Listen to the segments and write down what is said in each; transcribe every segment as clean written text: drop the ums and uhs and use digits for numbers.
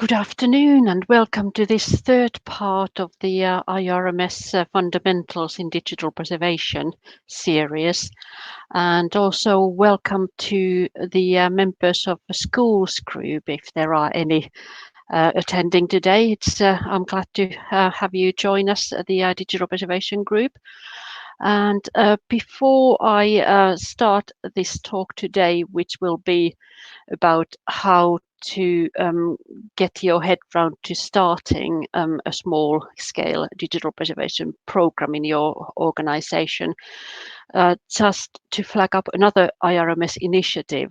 Good afternoon and welcome to this third part of the IRMS Fundamentals in Digital Preservation series, and also welcome to the members of the schools group, if there are any attending today. I'm glad to have you join us at the Digital Preservation Group. And before I start this talk today, which will be about how to get your head round to starting a small scale digital preservation program in your organization, just to flag up another IRMS initiative,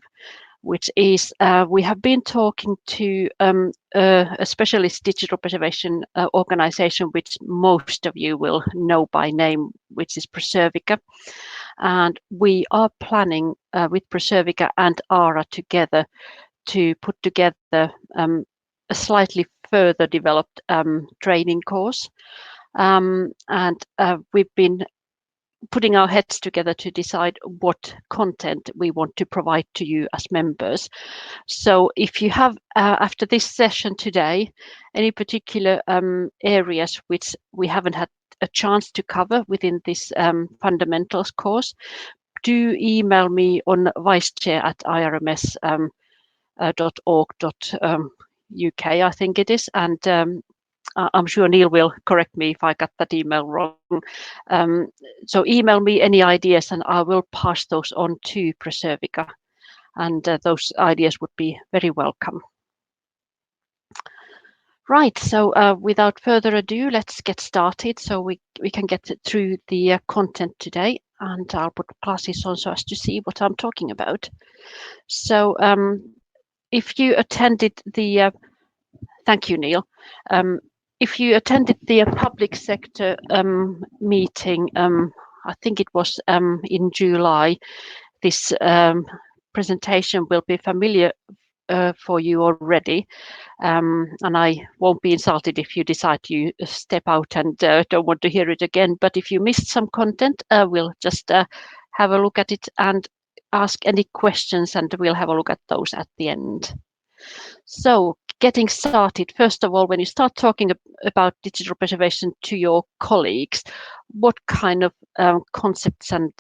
which is we have been talking to a specialist digital preservation organization, which most of you will know by name, which is Preservica. And we are planning with Preservica and ARA together to put together a slightly further developed training course. And we've been putting our heads together to decide what content we want to provide to you as members. So if you have, after this session today, any particular areas which we haven't had a chance to cover within this fundamentals course, do email me on vicechair@irms.org.uk, I think it is, and I'm sure Neil will correct me if I got that email wrong. So email me any ideas and I will pass those on to Preservica, and those ideas would be very welcome. Right, so without further ado, let's get started so we can get through the content today, and I'll put glasses on so as to see what I'm talking about. So if you attended the, thank you, Neil. If you attended the public sector meeting, I think it was in July, this presentation will be familiar for you already. And I won't be insulted if you decide to step out and don't want to hear it again. But if you missed some content, we'll just have a look at it and ask any questions, and we'll have a look at those at the end. So getting started, first of all, when you start talking about digital preservation to your colleagues, what kind of concepts and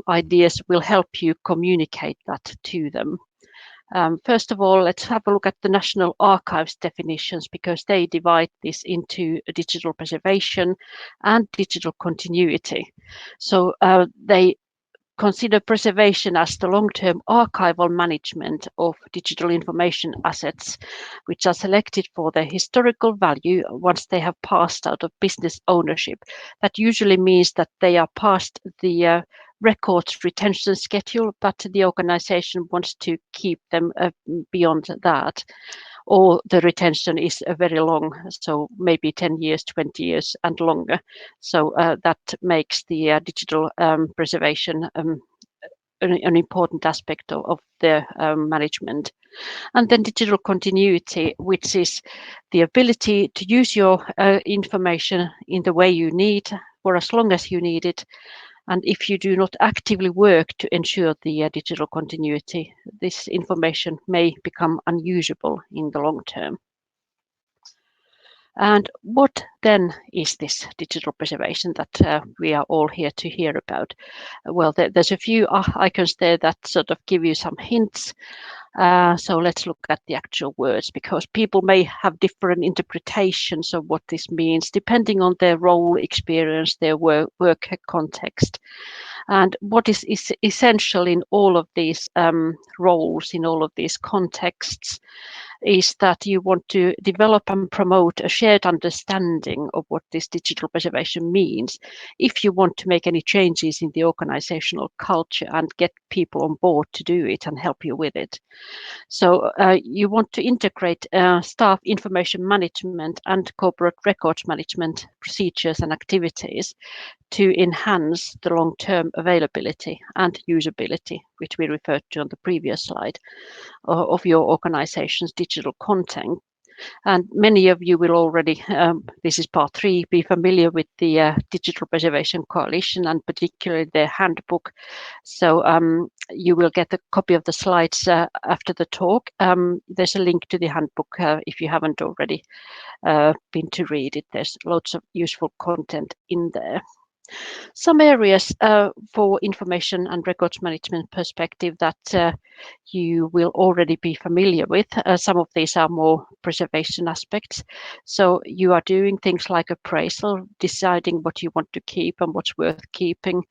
ideas will help you communicate that to them? First of all, let's have a look at the National Archives definitions, because they divide this into digital preservation and digital continuity. So they consider preservation as the long-term archival management of digital information assets, which are selected for their historical value once they have passed out of business ownership. That usually means that they are past the records retention schedule, but the organization wants to keep them beyond that, or the retention is very long, so maybe 10 years, 20 years and longer. So that makes the digital preservation an important aspect of the management. And then digital continuity, which is the ability to use your information in the way you need for as long as you need it. And if you do not actively work to ensure the digital continuity, this information may become unusable in the long term. And what then is this digital preservation that we are all here to hear about? Well, there's a few icons there that sort of give you some hints. So let's look at the actual words, because people may have different interpretations of what this means, depending on their role, experience, their work context. And what is essential in all of these roles, in all of these contexts, is that you want to develop and promote a shared understanding of what this digital preservation means if you want to make any changes in the organizational culture and get people on board to do it and help you with it. So you want to integrate staff information management and corporate records management procedures and activities to enhance the long-term availability and usability, which we referred to on the previous slide, of your organization's digital content. And many of you will already, this is part 3, be familiar with the Digital Preservation Coalition and particularly their handbook. So you will get a copy of the slides after the talk. There's a link to the handbook if you haven't already been to read it. There's lots of useful content in there. Some areas for information and records management perspective that you will already be familiar with. Some of these are more preservation aspects. So you are doing things like appraisal, deciding what you want to keep and what's worth keeping.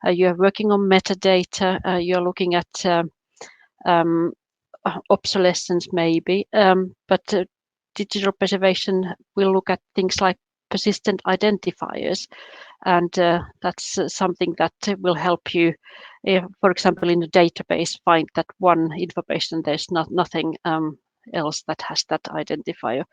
You are working on metadata. You're looking at obsolescence maybe, but digital preservation will look at things like persistent identifiers, and that's something that will help you, for example, in a database, find that one information, there's nothing else that has that identifier.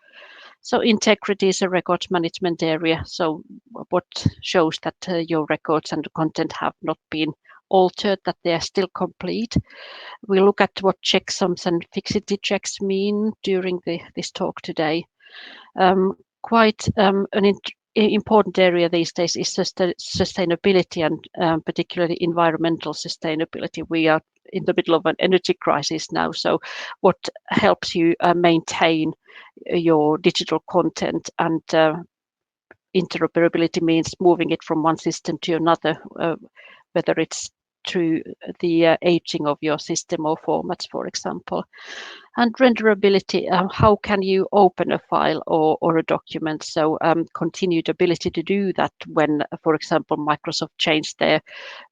So integrity is a records management area. So what shows that your records and content have not been altered, that they are still complete. We look at what checksums and fixity checks mean during this talk today. Quite an important area these days is sustainability, and particularly environmental sustainability. We are in the middle of an energy crisis now, so what helps you maintain your digital content, and interoperability means moving it from one system to another, whether it's through the aging of your system or formats, for example. And renderability, how can you open a file or a document? So continued ability to do that when, for example, Microsoft changed their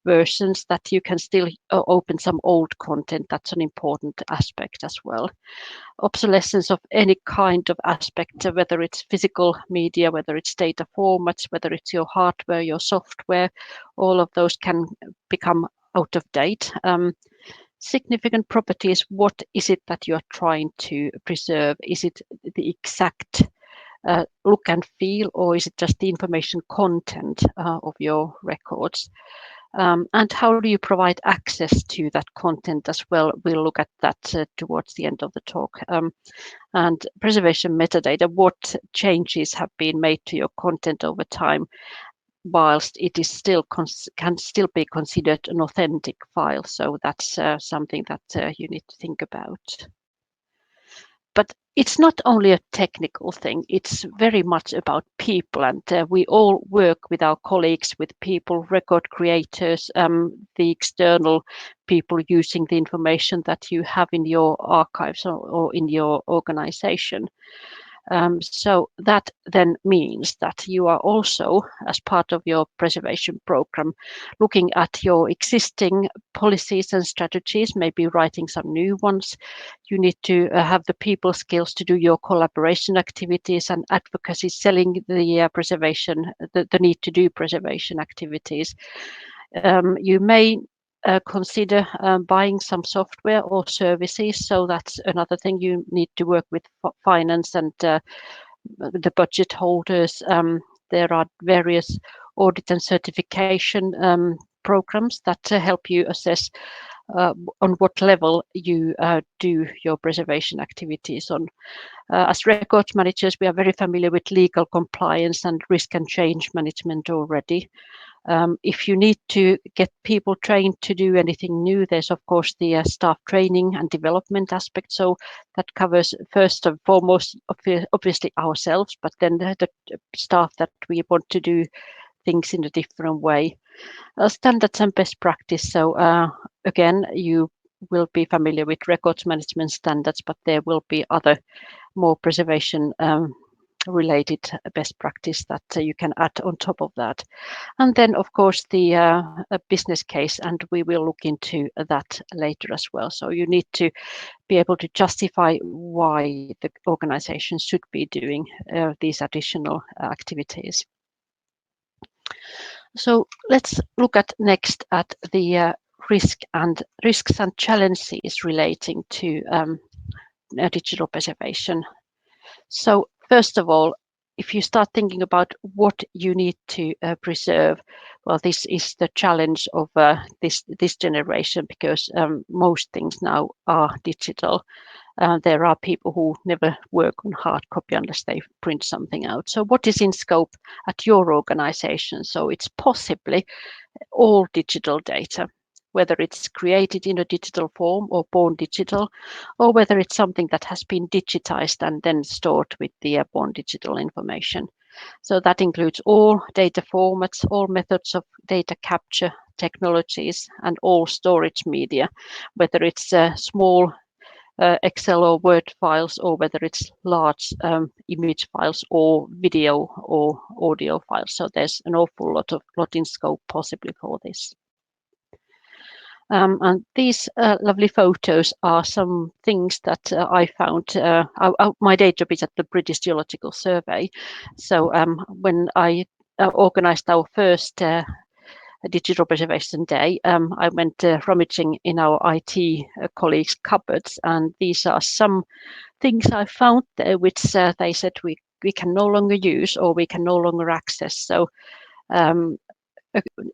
versions, that you can still open some old content. That's an important aspect as well. Obsolescence of any kind of aspect, whether it's physical media, whether it's data formats, whether it's your hardware, your software, all of those can become out of date. Significant properties, what is it that you're trying to preserve? Is it the exact look and feel, or is it just the information content of your records? And how do you provide access to that content as well? We'll look at that towards the end of the talk. And preservation metadata, what changes have been made to your content over time, whilst it is still can still be considered an authentic file. So that's something that you need to think about. But it's not only a technical thing, it's very much about people, and we all work with our colleagues, with people, record creators, the external people using the information that you have in your archives or in your organization. So that then means that you are also, as part of your preservation program, looking at your existing policies and strategies, maybe writing some new ones. You need to have the people skills to do your collaboration activities and advocacy, selling the preservation, the need to do preservation activities. You may consider buying some software or services. So that's another thing you need to work with finance and the budget holders. There are various audit and certification programs that help you assess on what level you do your preservation activities on. As records managers, we are very familiar with legal compliance and risk and change management already. If you need to get people trained to do anything new, there's of course the staff training and development aspect. So that covers first and foremost, obviously ourselves, but then the staff that we want to do things in a different way. Standards and best practice. So again, you will be familiar with records management standards, but there will be other more preservation related best practice that you can add on top of that. And then, of course, the business case, and we will look into that later as well. So you need to be able to justify why the organization should be doing these additional activities. So let's look at next at the risks and challenges relating to digital preservation. So first of all, if you start thinking about what you need to preserve, well, this is the challenge of this generation, because most things now are digital. There are people who never work on hard copy unless they print something out. So what is in scope at your organization? So it's possibly all digital data, whether it's created in a digital form or born digital, or whether it's something that has been digitized and then stored with the born digital information. So that includes all data formats, all methods of data capture technologies, and all storage media, whether it's small Excel or Word files, or whether it's large image files or video or audio files. So there's an awful lot in scope possibly for this. And these lovely photos are some things that I found. My day job is at the British Geological Survey. So when I organized our first Digital Preservation Day, I went rummaging in our IT colleagues' cupboards, and these are some things I found there which they said we can no longer use or we can no longer access. So an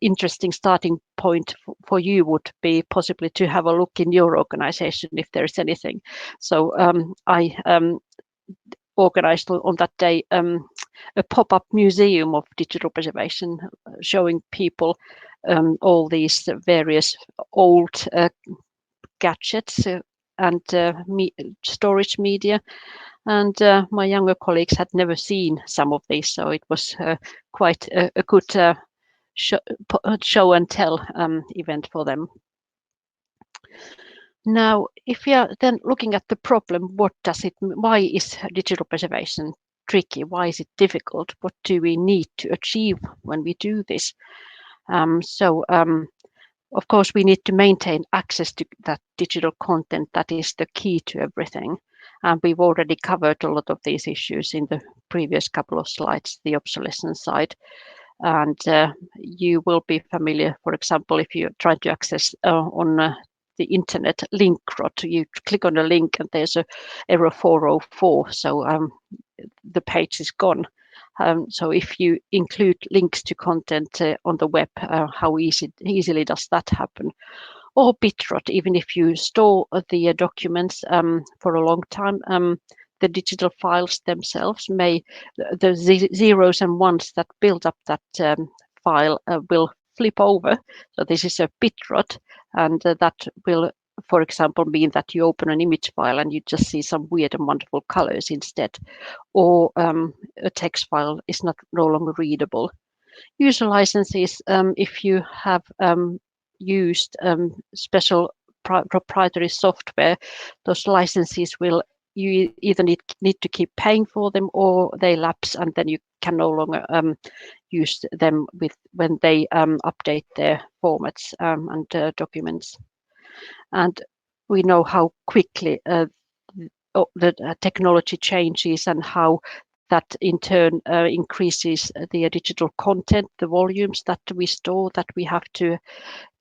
interesting starting point for you would be possibly to have a look in your organization if there's anything. So I organized on that day a pop-up museum of digital preservation, showing people all these various old gadgets and storage media. And my younger colleagues had never seen some of these, so it was quite a good show and tell event for them. Now, if you are then looking at the problem, why is digital preservation tricky? Why is it difficult? What do we need to achieve when we do this? Of course, we need to maintain access to that digital content. That is the key to everything. And we've already covered a lot of these issues in the previous couple of slides, the obsolescence side. And you will be familiar, for example, if you try to access on the internet link rot, you click on a link and there's a error 404. So the page is gone. So if you include links to content on the web, how easily does that happen? Or bitrot, even if you store the documents for a long time, the digital files themselves the zeros and ones that build up that file will flip over. So this is a bitrot, and that will, for example, mean that you open an image file and you just see some weird and wonderful colors instead, or a text file is no longer readable. User licenses, if you have used special proprietary software, those licenses you either need to keep paying for them, or they lapse and then you can no longer use them when they update their formats and documents. And we know how quickly the technology changes, and how that in turn increases the digital content, the volumes that we store, that we have to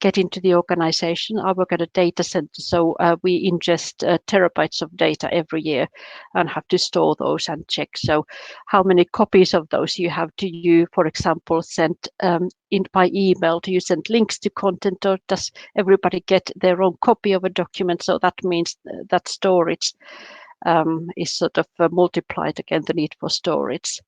get into the organization. I work at a data center, so we ingest terabytes of data every year and have to store those and check. So how many copies of those you have? Do you, for example, send by email? Do you send links to content, or does everybody get their own copy of a document? So that means that storage is sort of multiplied again, the need for storage.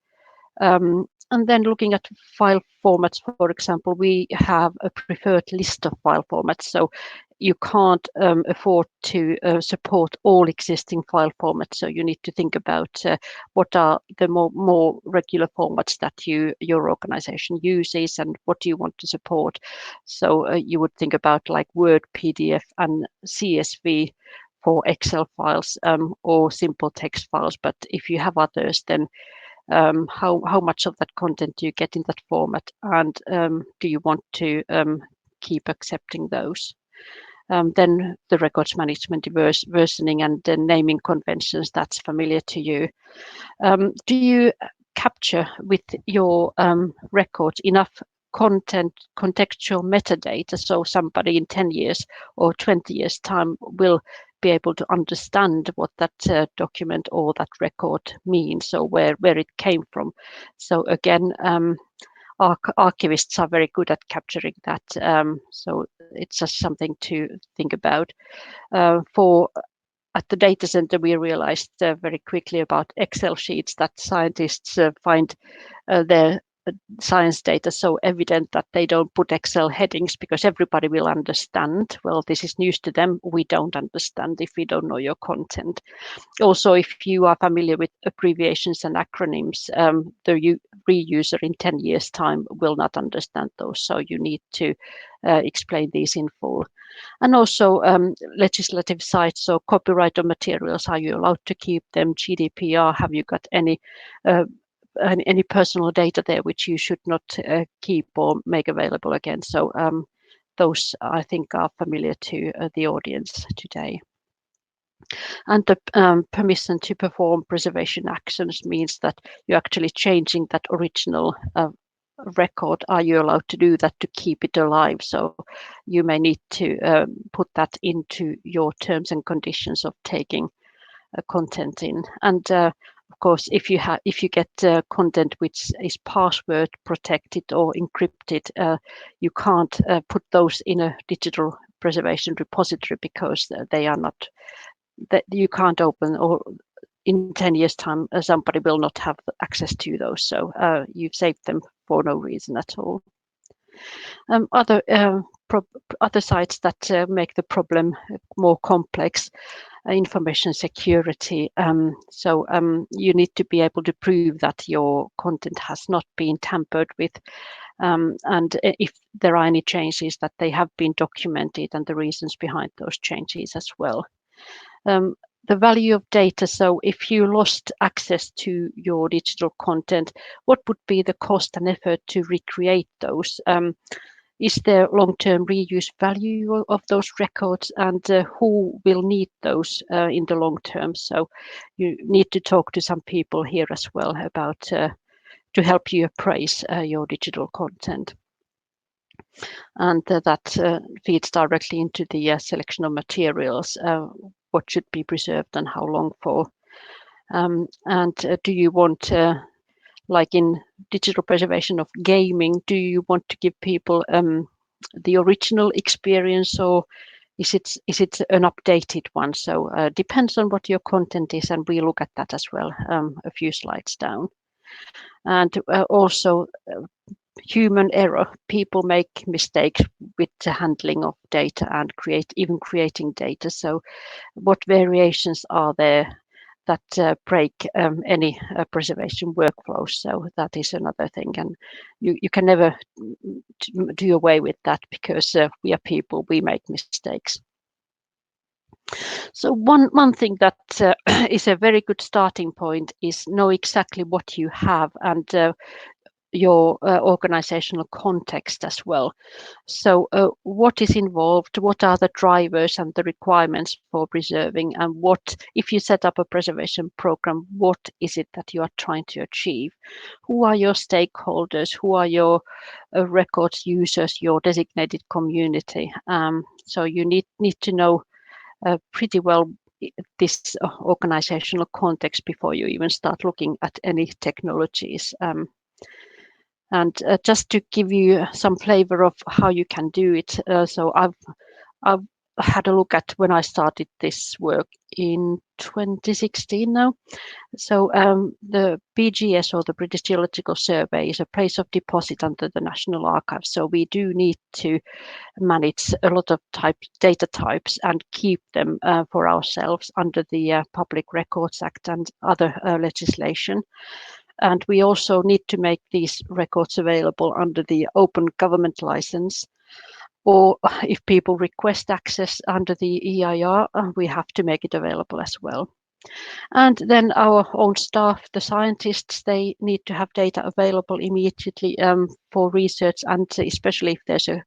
And then looking at file formats, for example, we have a preferred list of file formats. So you can't afford to support all existing file formats. So you need to think about what are the more regular formats that your organization uses, and what do you want to support. So you would think about like Word, PDF, and CSV for Excel files, or simple text files. But if you have others, then how much of that content do you get in that format, and do you want to keep accepting those? Then the records management, versioning, and the naming conventions, that's familiar to you. Do you capture with your records enough contextual metadata, so somebody in 10 years or 20 years time will be able to understand what that document or that record means, or where it came from. So again, archivists are very good at capturing that. So it's just something to think about. At the data center, we realized very quickly about Excel sheets that scientists find their science data so evident that they don't put Excel headings because everybody will understand. Well, this is news to them. We don't understand if we don't know your content. Also, if you are familiar with abbreviations and acronyms, the reuser in 10 years' time will not understand those. So you need to explain these in full. And also legislative sites, so copyright on materials, are you allowed to keep them? GDPR, have you got any personal data there which you should not keep or make available again? So those, I think, are familiar to the audience today. And the permission to perform preservation actions means that you're actually changing that original record. Are you allowed to do that to keep it alive? So you may need to put that into your terms and conditions of taking content in. And of course, if you get content which is password protected or encrypted, you can't put those in a digital preservation repository because they are not, that you can't open, or in 10 years' time, somebody will not have access to those. So you've saved them for no reason at all. Other sites that make the problem more complex: information security. So you need to be able to prove that your content has not been tampered with, and if there are any changes, that they have been documented and the reasons behind those changes as well. The value of data. So if you lost access to your digital content, what would be the cost and effort to recreate those? Is there long-term reuse value of those records, and who will need those in the long term? So you need to talk to some people here as well about to help you appraise your digital content. And that feeds directly into the selection of materials, what should be preserved and how long for. And do you want, like in digital preservation of gaming, do you want to give people the original experience, or is it an updated one? So depends on what your content is, and we look at that as well a few slides down. And also human error. People make mistakes with the handling of data and creating data. So what variations are there that break any preservation workflows? So that is another thing, and you can never do away with that, because we are people, we make mistakes. So one thing that is a very good starting point is know exactly what you have, and your organizational context as well. So what is involved, what are the drivers and the requirements for preserving, and what, if you set up a preservation program, what is it that you are trying to achieve? Who are your stakeholders? Who are your records users, your designated community? So you need to know pretty well this organizational context before you even start looking at any technologies. And just to give you some flavor of how you can do it, so I've had a look at when I started this work in 2016 now. So the BGS, or the British Geological Survey, is a place of deposit under the National Archives. So we do need to manage a lot of data types and keep them for ourselves under the Public Records Act and other legislation. And we also need to make these records available under the Open Government License, or if people request access under the EIR, we have to make it available as well. And then our own staff, the scientists, they need to have data available immediately for research, and especially if there's a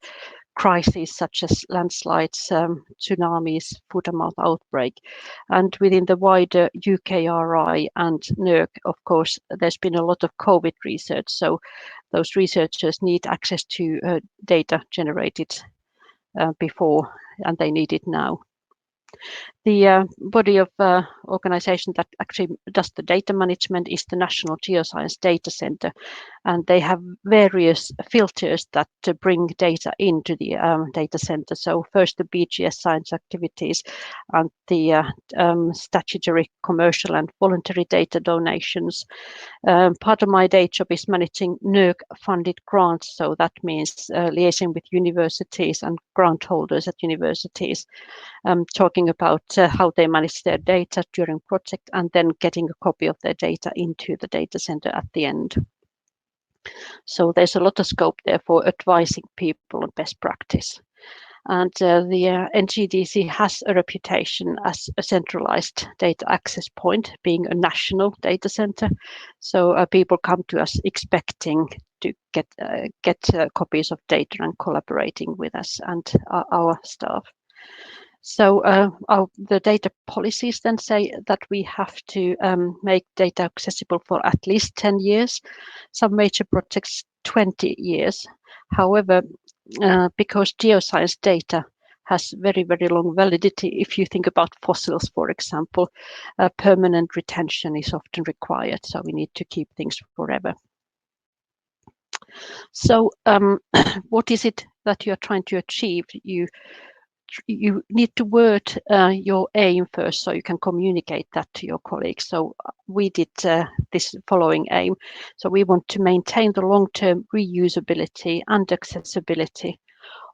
crises such as landslides, tsunamis, foot and mouth outbreak. And within the wider UKRI and NERC, of course, there's been a lot of COVID research. So those researchers need access to data generated before, and they need it now. The body of organization that actually does the data management is the National Geoscience Data Center, and they have various filters that bring data into the data center. So first the BGS science activities and the statutory, commercial and voluntary data donations. Part of my day job is managing NERC-funded grants, so that means liaising with universities and grant holders at universities, talking about how they manage their data during project and then getting a copy of their data into the data center at the end. So there's a lot of scope there for advising people on best practice. And the NGDC has a reputation as a centralized data access point, being a national data center. So people come to us expecting to get copies of data and collaborating with us and our staff. So the data policies then say that we have to make data accessible for at least 10 years, some major projects 20 years. However, because geoscience data has very, very long validity, if you think about fossils, for example, permanent retention is often required. So we need to keep things forever. So what is it that you are trying to achieve? You need to word your aim first so you can communicate that to your colleagues. So we did this following aim. So we want to maintain the long-term reusability and accessibility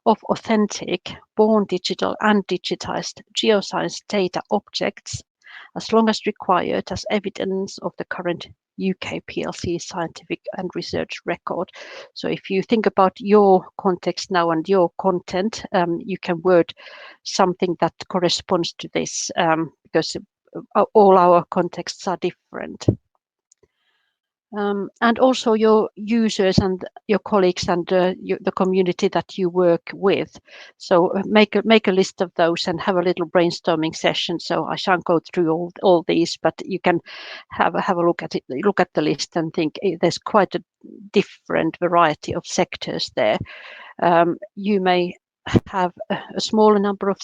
of authentic, born digital and digitized geoscience data objects as long as required as evidence of the current UK PLC scientific and research record. So if you think about your context now and your content, you can word something that corresponds to this because all our contexts are different. And also your users and your colleagues and the community that you work with. So make a list of those and have a little brainstorming session. So I shan't go through all these, but you can have a look at it, look at the list and think there's quite a different variety of sectors there. You may have a smaller number of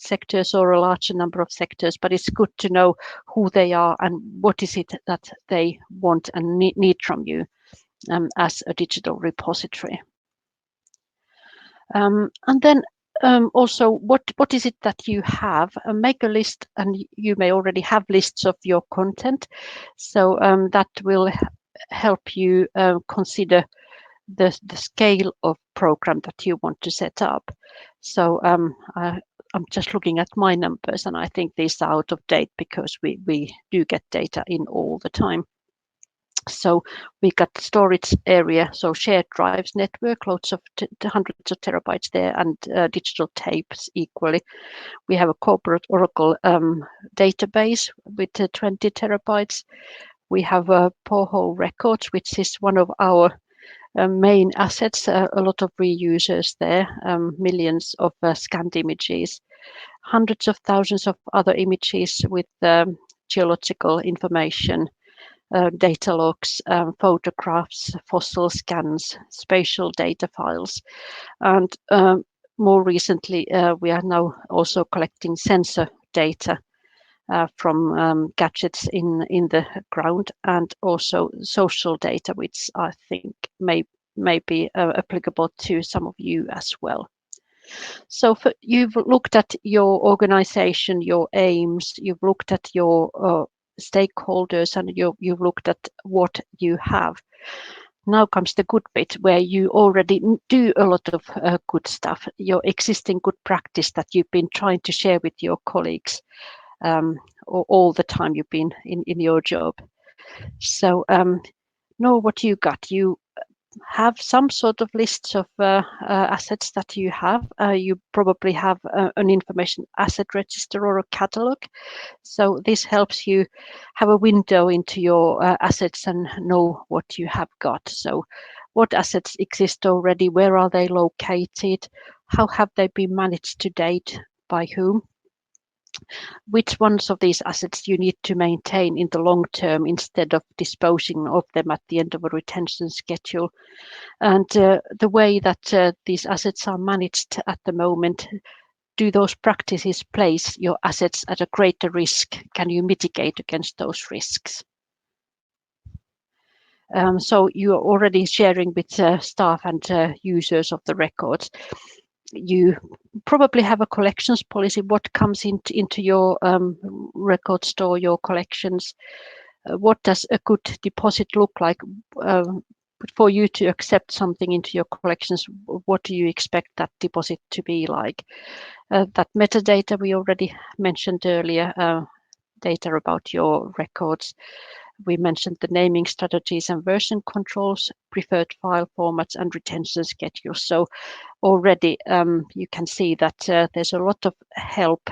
sectors or a larger number of sectors, but it's good to know who they are and what is it that they want and need from you as a digital repository. And then also, what is it that you have? Make a list, and you may already have lists of your content, so that will help you consider the scale of program that you want to set up. So I'm just looking at my numbers, and I think these are out of date because we do get data in all the time. So we got storage area, so shared drives network, lots of hundreds of terabytes there, and digital tapes equally. We have a corporate Oracle database with 20 terabytes. We have borehole records, which is one of our main assets, a lot of reusers there, millions of scanned images, hundreds of thousands of other images with geological information, data logs, photographs, fossil scans, spatial data files. And more recently, we are now also collecting sensor data from gadgets in the ground, and also social data, which I think may be applicable to some of you as well. So you've looked at your organization, your aims, you've looked at your stakeholders, and you've looked at what you have. Now comes the good bit where you already do a lot of good stuff, your existing good practice that you've been trying to share with your colleagues all the time you've been in your job. So know what you got. You have some sort of lists of assets that you have. You probably have an information asset register or a catalog. So this helps you have a window into your assets and know what you have got. So what assets exist already? Where are they located? How have they been managed to date? By whom? Which ones of these assets you need to maintain in the long term instead of disposing of them at the end of a retention schedule. And the way that these assets are managed at the moment, do those practices place your assets at a greater risk? Can you mitigate against those risks? So you are already sharing with staff and users of the records. You probably have a collections policy. What comes into your record store, your collections? What does a good deposit look like? For you to accept something into your collections, what do you expect that deposit to be like? That metadata we already mentioned earlier, data about your records. We mentioned the naming strategies and version controls, preferred file formats, and retention schedules. So already you can see that there's a lot of help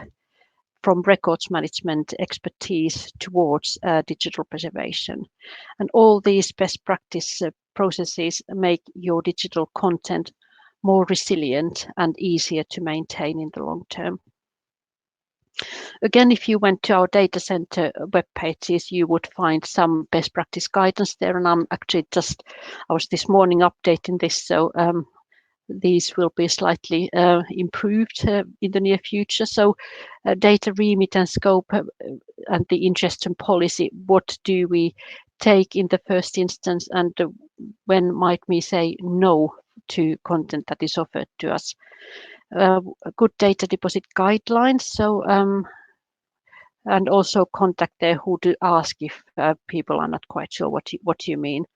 from records management expertise towards digital preservation. And all these best practice processes make your digital content more resilient and easier to maintain in the long term. Again, if you went to our data center web pages, you would find some best practice guidance there. And I was this morning updating this, so these will be slightly improved in the near future. So data remit and scope and the ingestion policy, what do we take in the first instance, and when might we say no to content that is offered to us? Good data deposit guidelines. So and also contact there who to ask if people are not quite sure what you mean.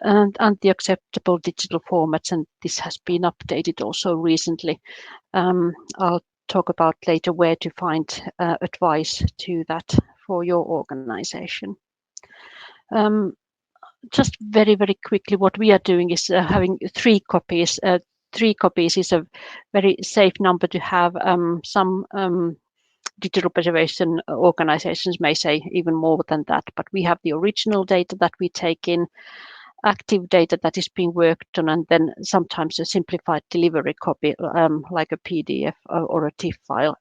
And the acceptable digital formats, and this has been updated also recently. I'll talk about later where to find advice to that for your organization. Just very, very quickly, what we are doing is having 3 copies. 3 copies is a very safe number to have. Some digital preservation organizations may say even more than that, but we have the original data that we take in, active data that is being worked on, and then sometimes a simplified delivery copy, like a PDF or a TIFF file,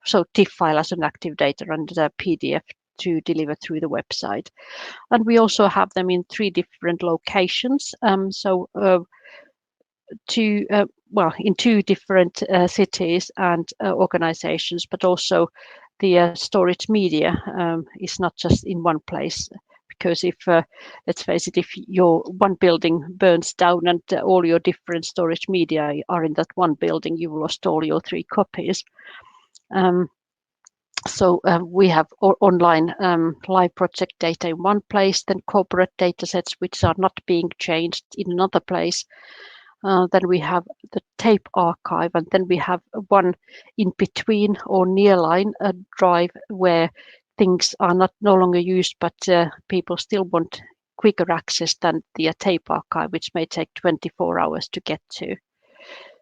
so TIFF file as an active data and a PDF to deliver through the website. And we also have them in 3 different locations. In 2 different cities and organizations, but also the storage media is not just in one place. Because if, let's face it, if your one building burns down and all your different storage media are in that one building, you've lost all your 3 copies. So we have online live project data in one place, then corporate data sets which are not being changed in another place. Then we have the tape archive, and then we have one in between or nearline drive where things are no longer used, but people still want quicker access than the tape archive, which may take 24 hours to get to.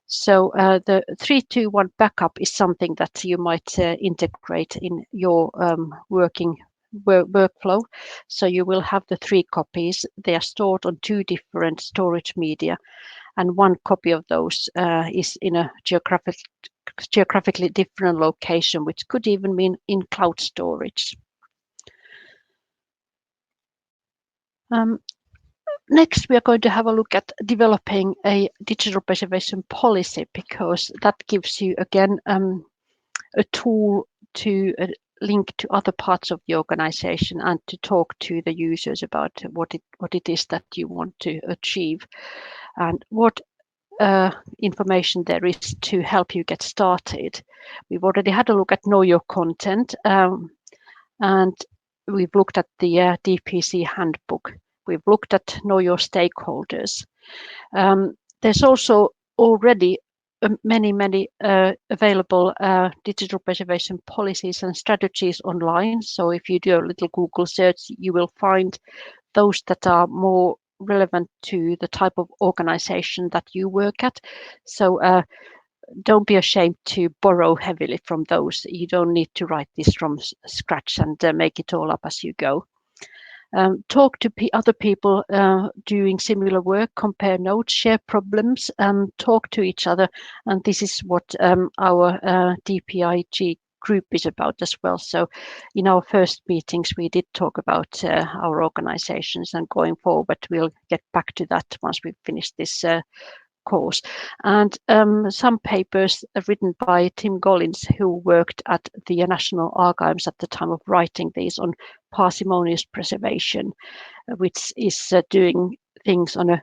So the 3-2-1 backup is something that you might integrate in your workflow. So you will have the 3 copies. They are stored on 2 different storage media, and 1 copy of those is in a geographically different location, which could even mean in cloud storage. Next, we are going to have a look at developing a digital preservation policy, because that gives you, again, a tool to link to other parts of the organization and to talk to the users about what it is that you want to achieve and what information there is to help you get started. We've already had a look at Know Your Content, and we've looked at the DPC handbook. We've looked at Know Your Stakeholders. There's also already many available digital preservation policies and strategies online. So if you do a little Google search, you will find those that are more relevant to the type of organization that you work at. So don't be ashamed to borrow heavily from those. You don't need to write this from scratch and make it all up as you go. Talk to other people doing similar work, compare notes, share problems, talk to each other. And this is what our DPIG group is about as well. So in our first meetings, we did talk about our organizations, and going forward, we'll get back to that once we've finished this course. And some papers written by Tim Gollins, who worked at the National Archives at the time of writing these, on parsimonious preservation, which is doing things on a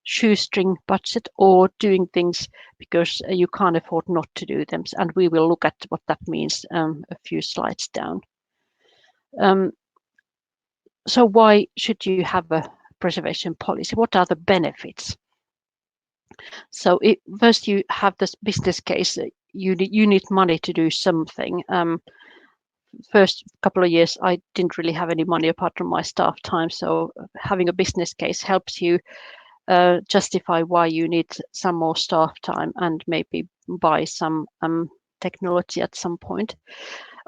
shoestring budget or doing things because you can't afford not to do them. And we will look at what that means a few slides down. So why should you have a preservation policy? What are the benefits? So first you have this business case. You need money to do something. First couple of years, I didn't really have any money apart from my staff time. So having a business case helps you justify why you need some more staff time and maybe buy some technology at some point.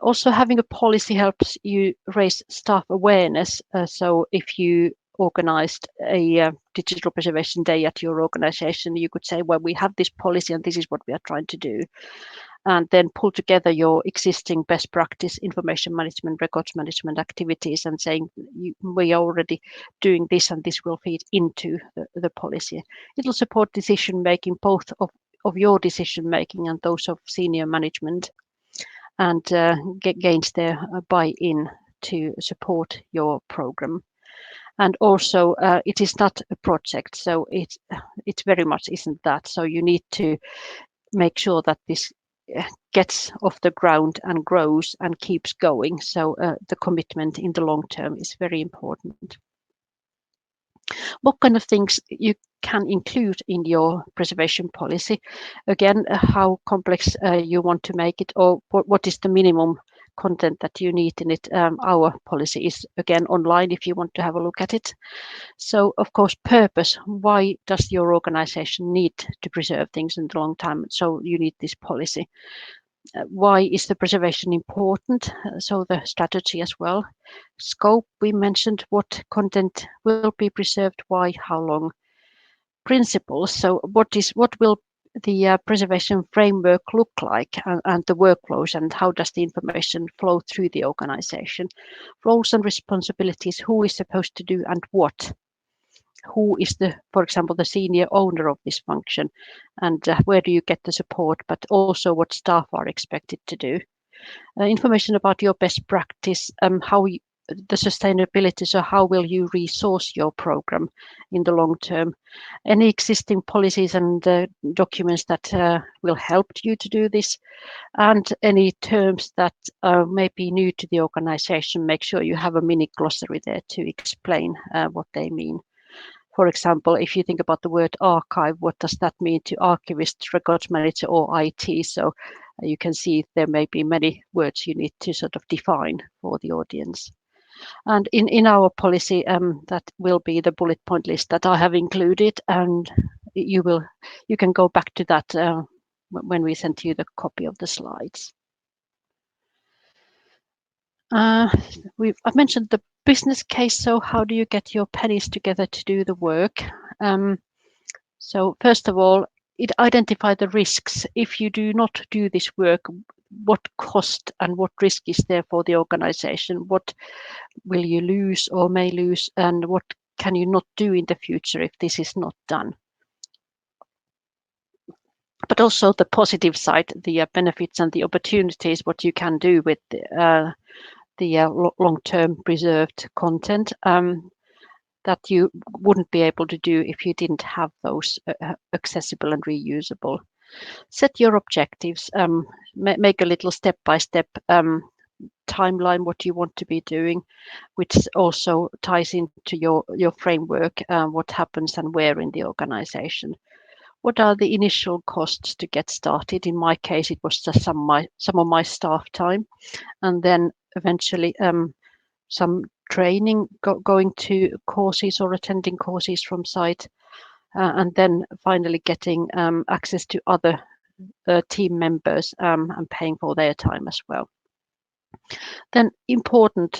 Also, having a policy helps you raise staff awareness. So if you organized a digital preservation day at your organization, you could say, well, we have this policy and this is what we are trying to do. And then pull together your existing best practice information management, records management activities and saying, we are already doing this and this will feed into the policy. It'll support decision making, both of your decision making and those of senior management, and gains their buy-in to support your program. And also, it is not a project, so it very much isn't that. So you need to make sure that this gets off the ground and grows and keeps going. So the commitment in the long term is very important. What kind of things you can include in your preservation policy? Again, how complex you want to make it, or what is the minimum content that you need in it. Our policy is again online if you want to have a look at it. So of course, purpose. Why does your organization need to preserve things in the long time? So you need this policy. Why is the preservation important? So the strategy as well. Scope, we mentioned what content will be preserved, why, how long. Principles, so what will the preservation framework look like, and the workflows, and how does the information flow through the organization. Roles and responsibilities, who is supposed to do and what. Who is for example, the senior owner of this function, and where do you get the support, but also what staff are expected to do. Information about your best practice, the sustainability, so how will you resource your program in the long term. Any existing policies and documents that will help you to do this, and any terms that may be new to the organization. Make sure you have a mini glossary there to explain what they mean. For example, if you think about the word archive, what does that mean to archivist, records manager, or IT? So you can see there may be many words you need to sort of define for the audience. And in our policy, that will be the bullet point list that I have included, and you can go back to that when we send you the copy of the slides. I've mentioned the business case. So how do you get your pennies together to do the work? So first of all, identify the risks. If you do not do this work, what cost and what risk is there for the organization? What will you lose or may lose, and what can you not do in the future if this is not done? But also the positive side, the benefits and the opportunities, what you can do with the long-term preserved content that you wouldn't be able to do if you didn't have those accessible and reusable. Set your objectives, make a little step-by-step timeline what you want to be doing, which also ties into your framework, what happens and where in the organization. What are the initial costs to get started? In my case, it was just some of my staff time, and then eventually some training, going to courses or attending courses from site, and then finally getting access to other team members and paying for their time as well. Then important,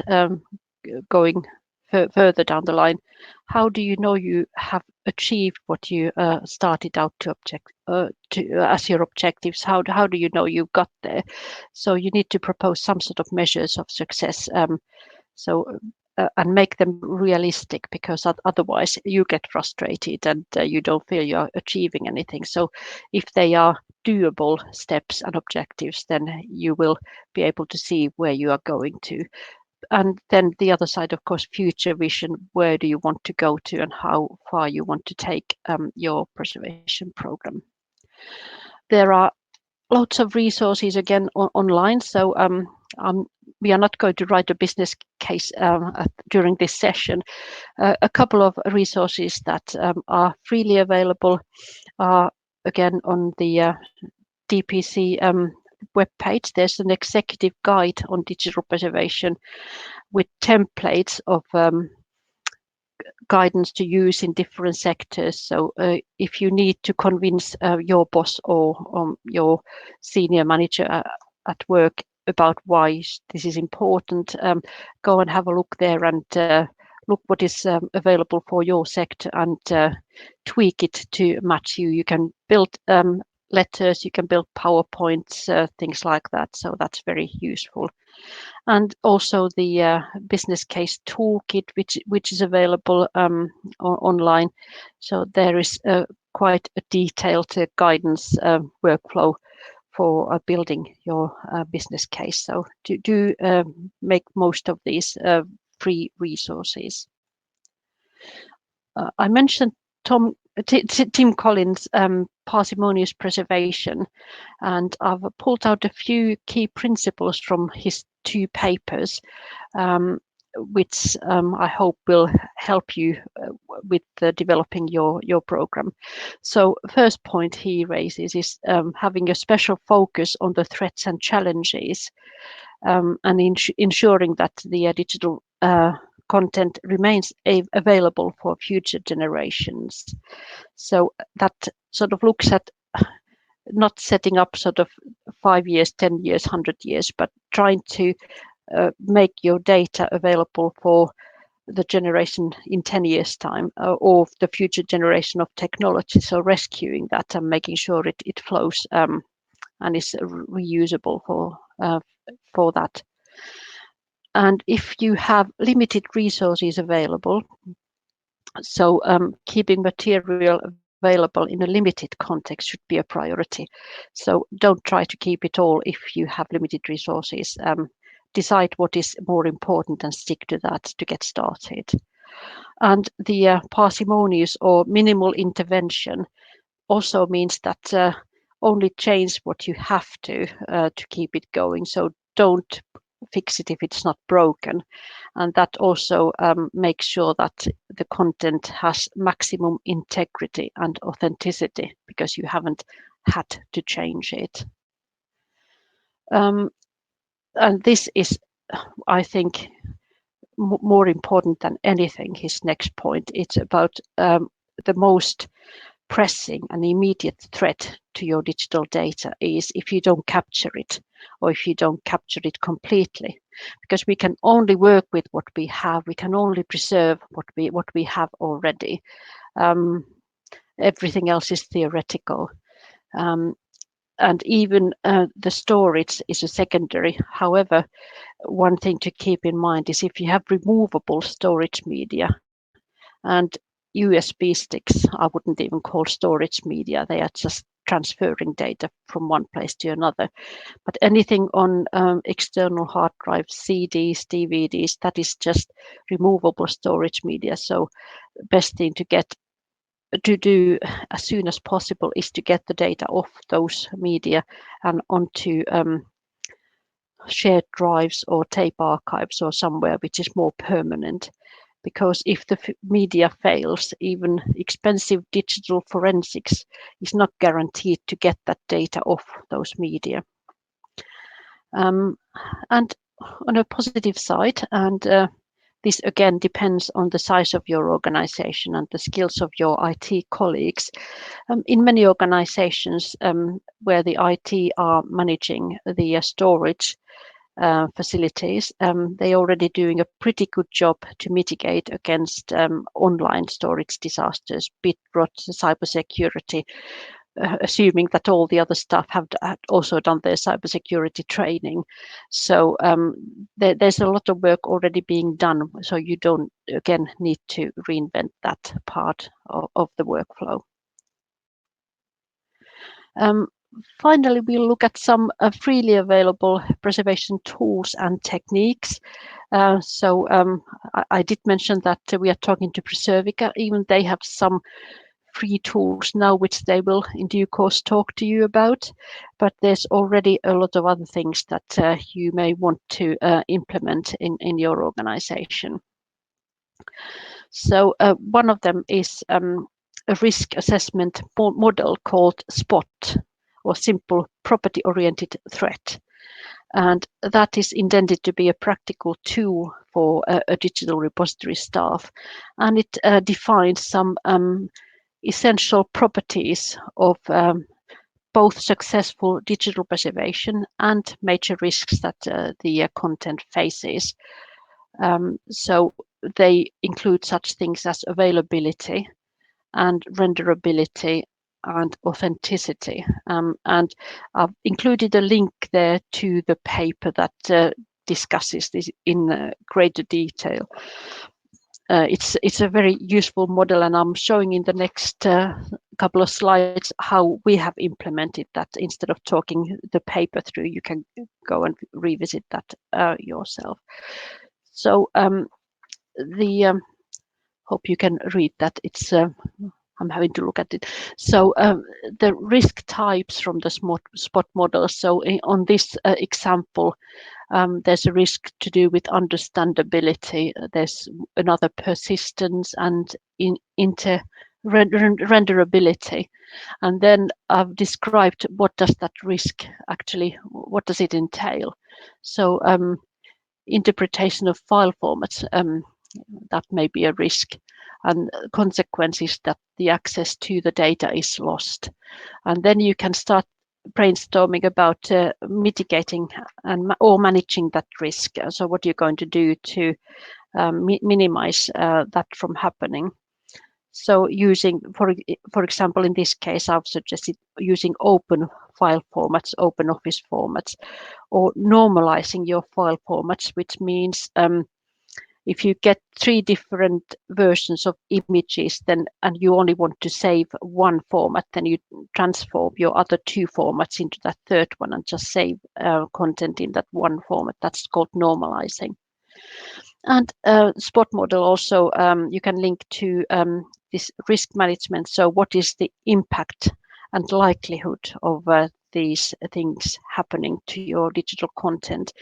going further down the line, how do you know you have achieved what you started out to as your objectives? How do you know you got there? So you need to propose some sort of measures of success. So and make them realistic, because otherwise you get frustrated and you don't feel you are achieving anything. So if they are doable steps and objectives, then you will be able to see where you are going to. And then the other side, of course, future vision. Where do you want to go to, and how far you want to take your preservation program? There are lots of resources again online. So we are not going to write a business case during this session. A couple of resources that are freely available are again on the DPC webpage. There's an executive guide on digital preservation with templates of guidance to use in different sectors. So if you need to convince your boss or your senior manager at work about why this is important, go and have a look there and look what is available for your sector and tweak it to match you. You can build letters, you can build PowerPoints, things like that. So that's very useful. And also the business case toolkit, which is available online. So there is quite a detailed guidance workflow for building your business case. So do make most of these free resources. I mentioned Tim Collins' Parsimonious Preservation, and I've pulled out a few key principles from his 2 papers, which I hope will help you with developing your program. So first point he raises is having a special focus on the threats and challenges, and ensuring that the digital content remains available for future generations. So that sort of looks at not setting up sort of 5 years, 10 years, 100 years, but trying to make your data available for the generation in 10 years time, or the future generation of technology. So rescuing that and making sure it flows and is reusable for that. And if you have limited resources available, so keeping material available in a limited context should be a priority. So don't try to keep it all if you have limited resources. Decide what is more important and stick to that to get started. And the parsimonious or minimal intervention also means that only change what you have to keep it going. So don't fix it if it's not broken. And that also makes sure that the content has maximum integrity and authenticity, because you haven't had to change it. And this is, I think, more important than anything, his next point. It's about the most pressing and immediate threat to your digital data is if you don't capture it, or if you don't capture it completely, because we can only work with what we have. We can only preserve what we have already. Everything else is theoretical. And even the storage is a secondary. However, one thing to keep in mind is if you have removable storage media, and USB sticks, I wouldn't even call storage media. They are just transferring data from one place to another. But anything on external hard drives, CDs, DVDs, that is just removable storage media. So best thing to do as soon as possible is to get the data off those media and onto shared drives or tape archives or somewhere which is more permanent. Because if the media fails, even expensive digital forensics is not guaranteed to get that data off those media. And on a positive side, and this again depends on the size of your organization and the skills of your IT colleagues. In many organizations where the IT are managing the storage facilities, they're already doing a pretty good job to mitigate against online storage disasters, BitRot, cybersecurity, assuming that all the other staff have also done their cybersecurity training. So there's a lot of work already being done, so you don't again need to reinvent that part of the workflow. Finally, we'll look at some freely available preservation tools and techniques. I did mention that we are talking to Preservica. Even they have some free tools now, which they will in due course talk to you about. But there's already a lot of other things that you may want to implement in your organization. So one of them is a risk assessment model called SPOT, or Simple Property-Oriented Threat. And that is intended to be a practical tool for a digital repository staff. And it defines some essential properties of both successful digital preservation and major risks that the content faces. So they include such things as availability and renderability and authenticity. And I've included a link there to the paper that discusses this in greater detail. It's a very useful model, and I'm showing in the next couple of slides how we have implemented that. Instead of talking the paper through, you can go and revisit that yourself. So hope you can read that. It's I'm having to look at it. So the risk types from the SPOT model. So on this example, there's a risk to do with understandability. There's another persistence and renderability. And then I've described what does that risk actually, what does it entail? So interpretation of file formats, that may be a risk, and consequences that the access to the data is lost. And then you can start brainstorming about mitigating or managing that risk. So what you're going to do to minimize that from happening. So using, for example, in this case, I've suggested using open file formats, open office formats, or normalizing your file formats, which means if you get 3 different versions of images, then and you only want to save one format, then you transform your other 2 formats into that third one and just save content in that one format. That's called normalizing. And SPOT model also, you can link to this risk management. So what is the impact and likelihood of these things happening to your digital content?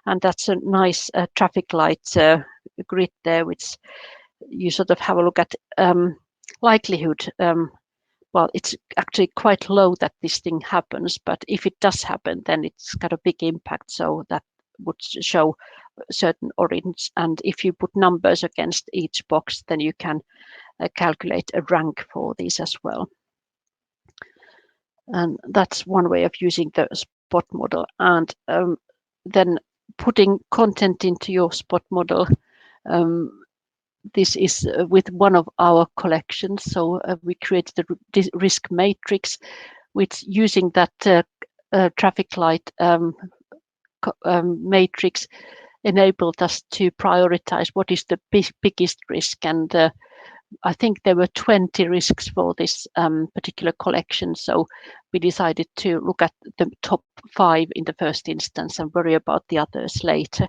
And that's a nice traffic light grid there, which you sort of have a look at. Likelihood, well, it's actually quite low that this thing happens, but if it does happen, then it's got a big impact. So that would show certain orange, and if you put numbers against each box, then you can calculate a rank for these as well. And that's one way of using the SPOT model. And then putting content into your SPOT model. This is with one of our collections. So we created the risk matrix, which using that traffic light matrix enabled us to prioritize what is the biggest risk. And I think there were 20 risks for this particular collection. So we decided to look at the top 5 in the first instance and worry about the others later.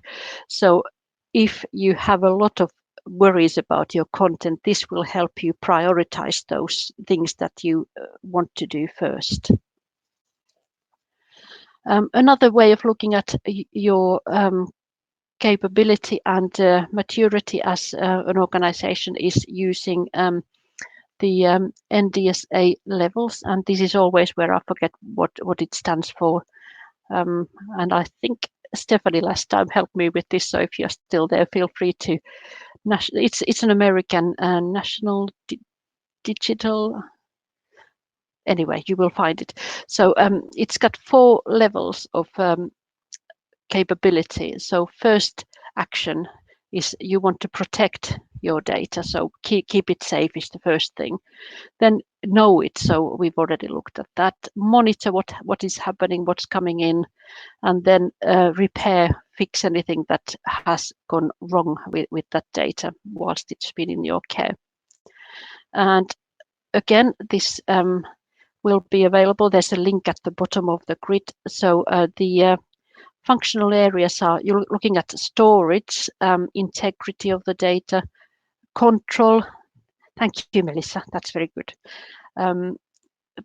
So if you have a lot of worries about your content, this will help you prioritize those things that you want to do first. Another way of looking at your capability and maturity as an organization is using the NDSA levels, and this is always where I forget what it stands for. And I think Stephanie last time helped me with this, so if you're still there, feel free to. It's an American national digital. Anyway, you will find it. So it's got 4 levels of capability. So first action is you want to protect your data, so keep it safe is the first thing. Then know it. So we've already looked at that. Monitor what is happening, what's coming in, and then repair, fix anything that has gone wrong with that data whilst it's been in your care. And again, this will be available. There's a link at the bottom of the grid. So the functional areas are, you're looking at storage, integrity of the data, control. Thank you, Melissa. That's very good.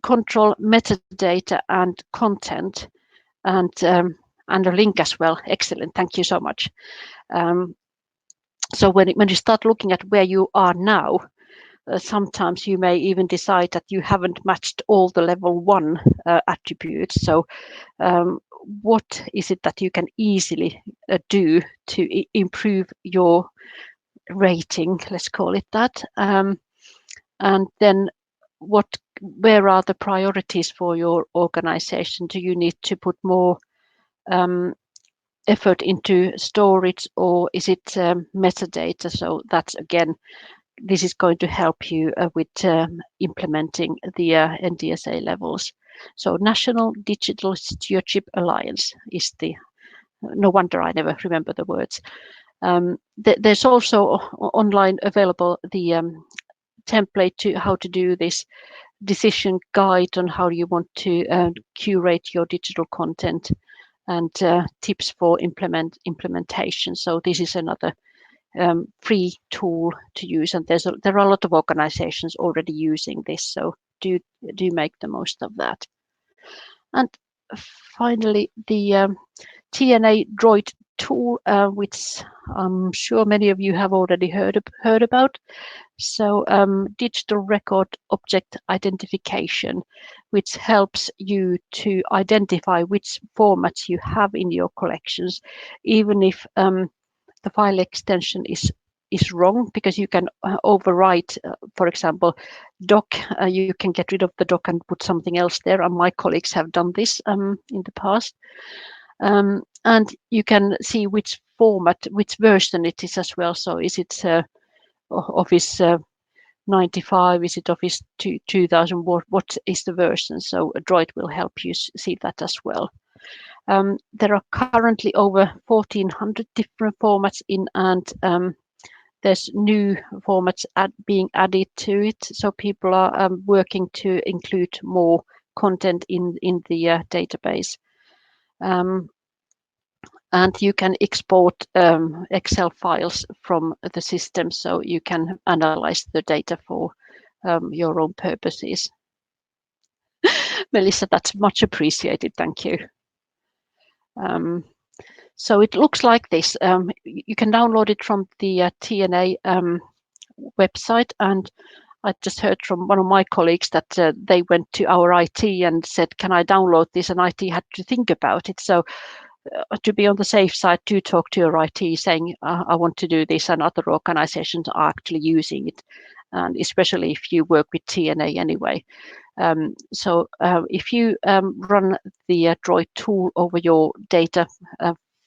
Control, metadata, and content, and a link as well. Excellent. Thank you so much. So when you start looking at where you are now, sometimes you may even decide that you haven't matched all the level 1 attributes. So what is it that you can easily do to improve your rating, let's call it that, and then where are the priorities for your organization? Do you need to put more effort into storage, or is it metadata? So that's, again, this is going to help you with implementing the NDSA levels. So National Digital Stewardship Alliance is the, no wonder I never remember the words. There's also online available the template to how to do this decision guide on how you want to curate your digital content, and tips for implementation. So this is another free tool to use, and there are a lot of organizations already using this, so do make the most of that. And finally, the TNA DROID tool, which I'm sure many of you have already heard about. So digital record object identification, which helps you to identify which formats you have in your collections, even if the file extension is wrong, because you can overwrite, for example, doc. You can get rid of the doc and put something else there, and my colleagues have done this in the past. And you can see which format, which version it is as well. So is it Office 95? Is it Office 2000? What is the version? So DROID will help you see that as well. There are currently over 1,400 different formats in, and there's new formats being added to it. So people are working to include more content in the database. And you can export Excel files from the system, so you can analyze the data for your own purposes. Melissa, that's much appreciated. Thank you. So it looks like this. You can download it from the TNA website, and I just heard from one of my colleagues that they went to our IT and said, can I download this? And IT had to think about it. So to be on the safe side, do talk to your IT saying, I want to do this, and other organizations are actually using it, and especially if you work with TNA anyway. So if you run the DROID tool over your data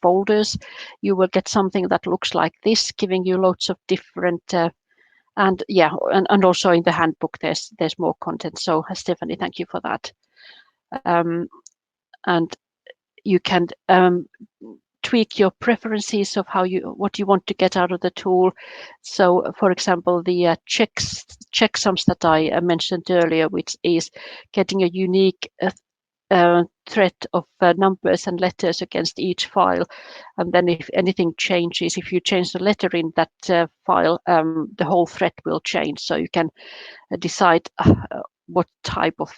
folders, you will get something that looks like this, giving you loads of different and also in the handbook there's more content. So Stephanie, thank you for that. And you can tweak your preferences of what you want to get out of the tool. So for example, the checksums that I mentioned earlier, which is getting a unique thread of numbers and letters against each file, and then if anything changes, if you change the letter in that file, the whole thread will change. So you can decide what type of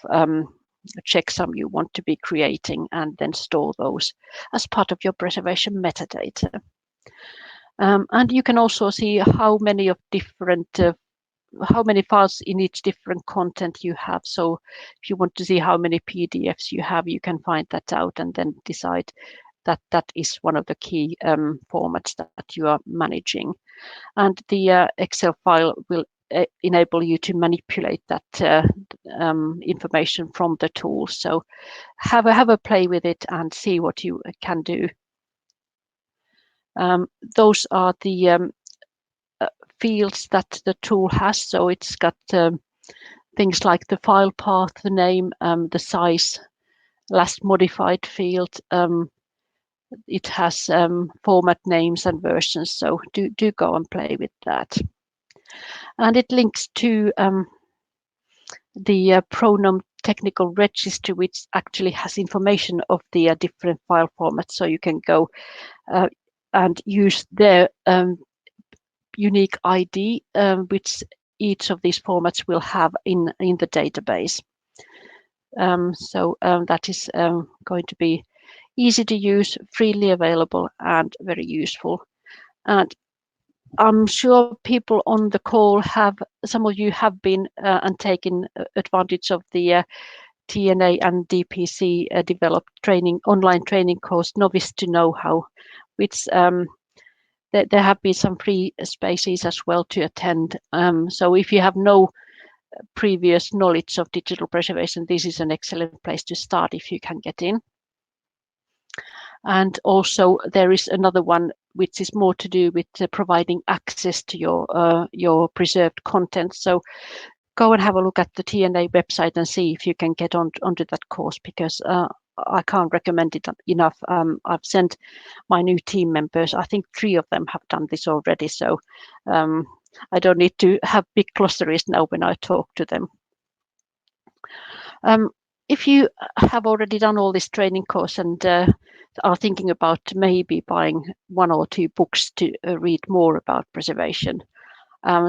checksum you want to be creating, and then store those as part of your preservation metadata. And you can also see how many of different how many files in each different content you have. So if you want to see how many PDFs you have, you can find that out and then decide that that is one of the key formats that you are managing. And the Excel file will enable you to manipulate that information from the tool. So have a play with it and see what you can do. Those are the fields that the tool has. So it's got things like the file path, the name, the size, last modified field. It has format names and versions, so do go and play with that. And it links to the Pronom technical registry, which actually has information of the different file formats, so you can go and use their unique ID, which each of these formats will have in the database. So that is going to be easy to use, freely available, and very useful. And I'm sure people on the call some of you have been and taken advantage of the TNA and DPC developed online training course, Novice to Know-how, which there have been some free spaces as well to attend. So if you have no previous knowledge of digital preservation, this is an excellent place to start if you can get in. And also there is another one which is more to do with providing access to your preserved content. So go and have a look at the TNA website and see if you can get onto that course, because I can't recommend it enough. I've sent my new team members, I think 3 of them have done this already, so I don't need to have big glossaries now when I talk to them. If you have already done all this training course and are thinking about maybe buying 1 or 2 books to read more about preservation,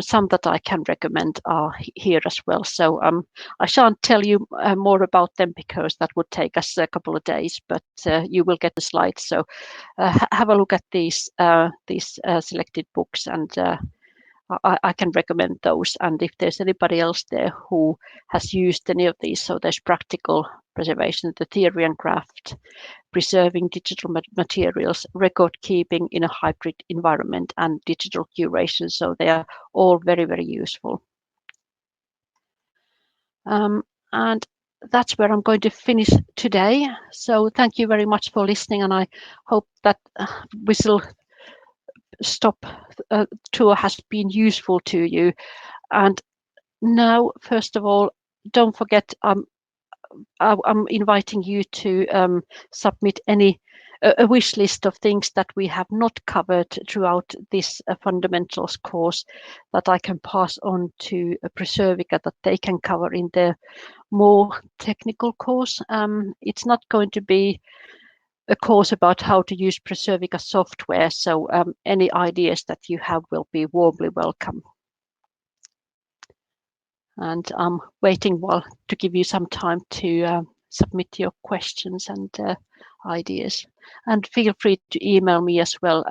some that I can recommend are here as well. So I shan't tell you more about them because that would take us a couple of days, but you will get the slides. So have a look at these selected books, and I can recommend those. And if there's anybody else there who has used any of these, so there's Practical Preservation, the Theory and Craft, Preserving Digital Materials, Record Keeping in a Hybrid Environment, and Digital Curation. So they are all very, very useful. And that's where I'm going to finish today. So thank you very much for listening, and I hope that Whistle Stop tour has been useful to you. And now, first of all, don't forget, I'm inviting you to submit a wish list of things that we have not covered throughout this fundamentals course that I can pass on to Preservica that they can cover in their more technical course. It's not going to be a course about how to use Preservica software, so any ideas that you have will be warmly welcome. And I'm waiting to give you some time to submit your questions and ideas. And feel free to email me as well.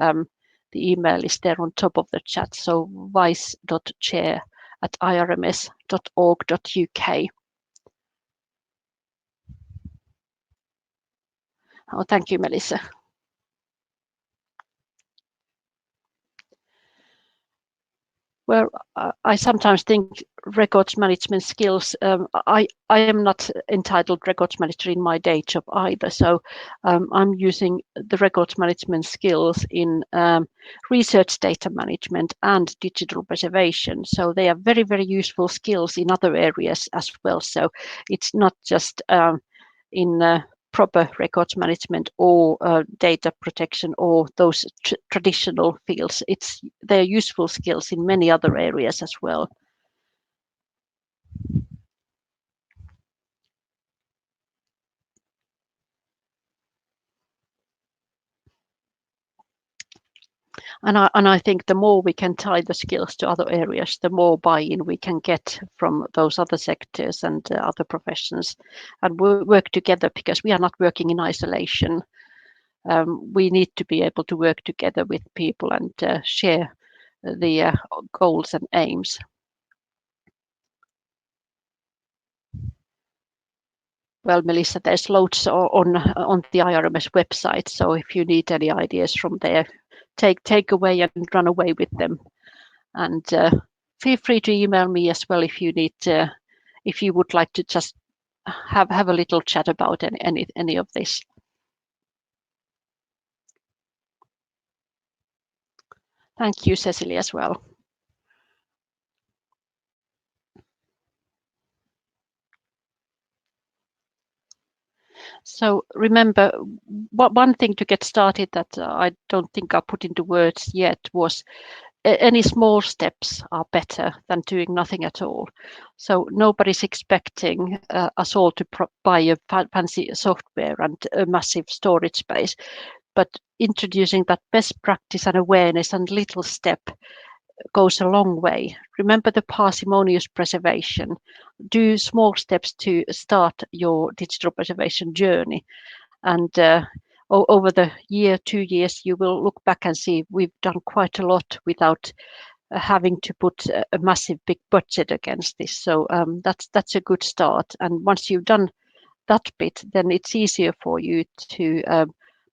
The email is there on top of the chat, so vice.chair@irms.org.uk. Oh, thank you, Melissa. Well, I sometimes think records management skills, I am not entitled records manager in my day job either. So I'm using the records management skills in research data management and digital preservation. So they are very, very useful skills in other areas as well. So it's not just in proper records management or data protection or those traditional fields. They're useful skills in many other areas as well. And I think the more we can tie the skills to other areas, the more buy-in we can get from those other sectors and other professions, and work together, because we are not working in isolation. We need to be able to work together with people and share the goals and aims. Well, Melissa, there's loads on the IRMS website, so if you need any ideas from there, take away and run away with them. And feel free to email me as well if you need, if you would like to just have a little chat about any of this. Thank you, Cecilia, as well. So remember, one thing to get started that I don't think I put into words yet was any small steps are better than doing nothing at all. So nobody's expecting us all to buy a fancy software and a massive storage space, but introducing that best practice and awareness and little step goes a long way. Remember the parsimonious preservation. Do small steps to start your digital preservation journey. And over the year, 2 years, you will look back and see we've done quite a lot without having to put a massive big budget against this. So that's a good start. And once you've done that bit, then it's easier for you to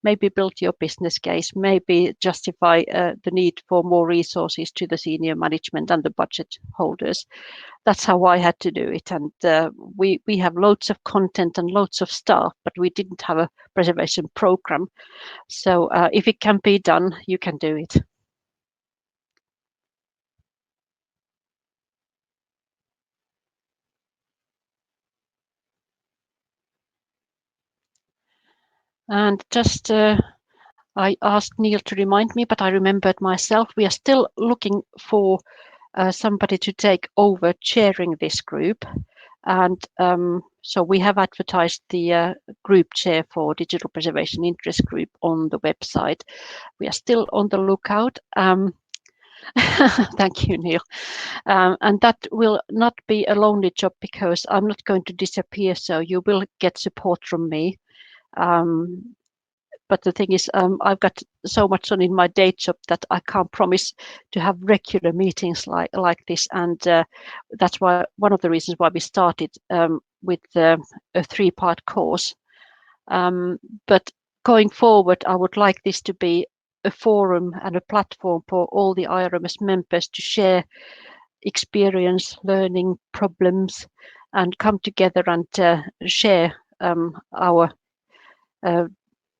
maybe build your business case, maybe justify the need for more resources to the senior management and the budget holders. That's how I had to do it. And we have loads of content and loads of staff, but we didn't have a preservation program. So if it can be done, you can do it. And just I asked Neil to remind me, but I remembered myself. We are still looking for somebody to take over chairing this group. And so we have advertised the group chair for Digital Preservation Interest Group on the website. We are still on the lookout. Thank you, Neil. And that will not be a lonely job because I'm not going to disappear, so you will get support from me. But the thing is, I've got so much on in my day job that I can't promise to have regular meetings like this. And that's why one of the reasons why we started with a 3-part course. But going forward, I would like this to be a forum and a platform for all the IRMS members to share experience, learning, problems, and come together and share our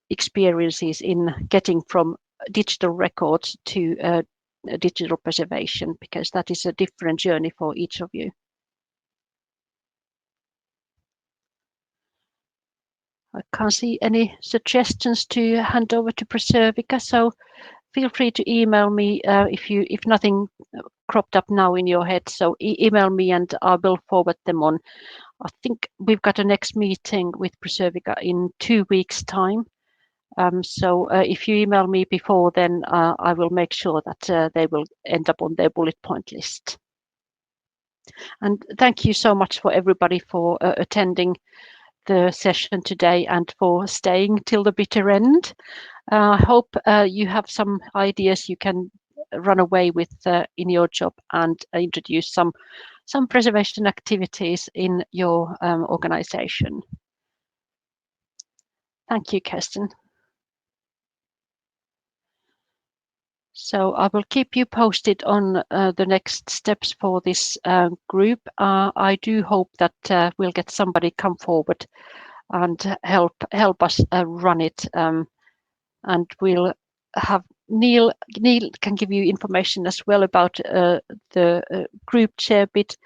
experiences in getting from digital records to digital preservation, because that is a different journey for each of you. I can't see any suggestions to hand over to Preservica, so feel free to email me if nothing cropped up now in your head. So email me and I will forward them on. I think we've got a next meeting with Preservica in 2 weeks' time. So if you email me before then, I will make sure that they will end up on their bullet point list. And thank you so much for everybody for attending the session today and for staying till the bitter end. I hope you have some ideas you can run away with in your job and introduce some preservation activities in your organization. Thank you, Kirsten. So I will keep you posted on the next steps for this group. I do hope that we'll get somebody come forward and help us run it. And we'll have Neil can give you information as well about the group chair bit,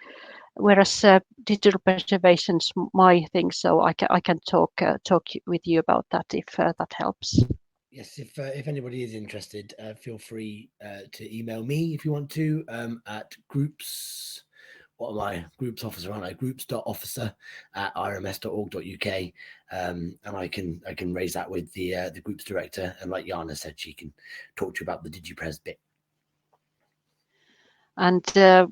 whereas digital preservation's my thing, so I can talk with you about that if that helps. Yes, if anybody is interested, feel free to email me if you want to at groups. What am I? Groups officer, aren't I? groups.officer@irms.org.uk, and I can raise that with the groups director, and like Jaana said, she can talk to you about the DigiPres bit. And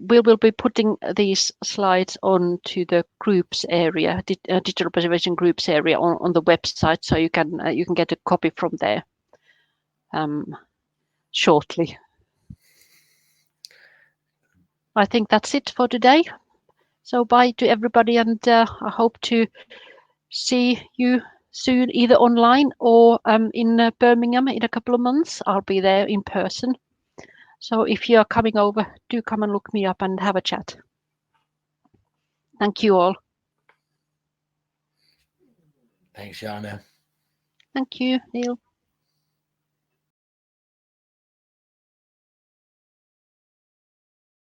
we will be putting these slides on to the groups area, digital preservation groups area on the website, so you can get a copy from there shortly. I think that's it for today. So bye to everybody, and I hope to see you soon, either online or in Birmingham in a couple of months. I'll be there in person. So if you are coming over, do come and look me up and have a chat. Thank you all. Thanks, Jaana. Thank you, Neil.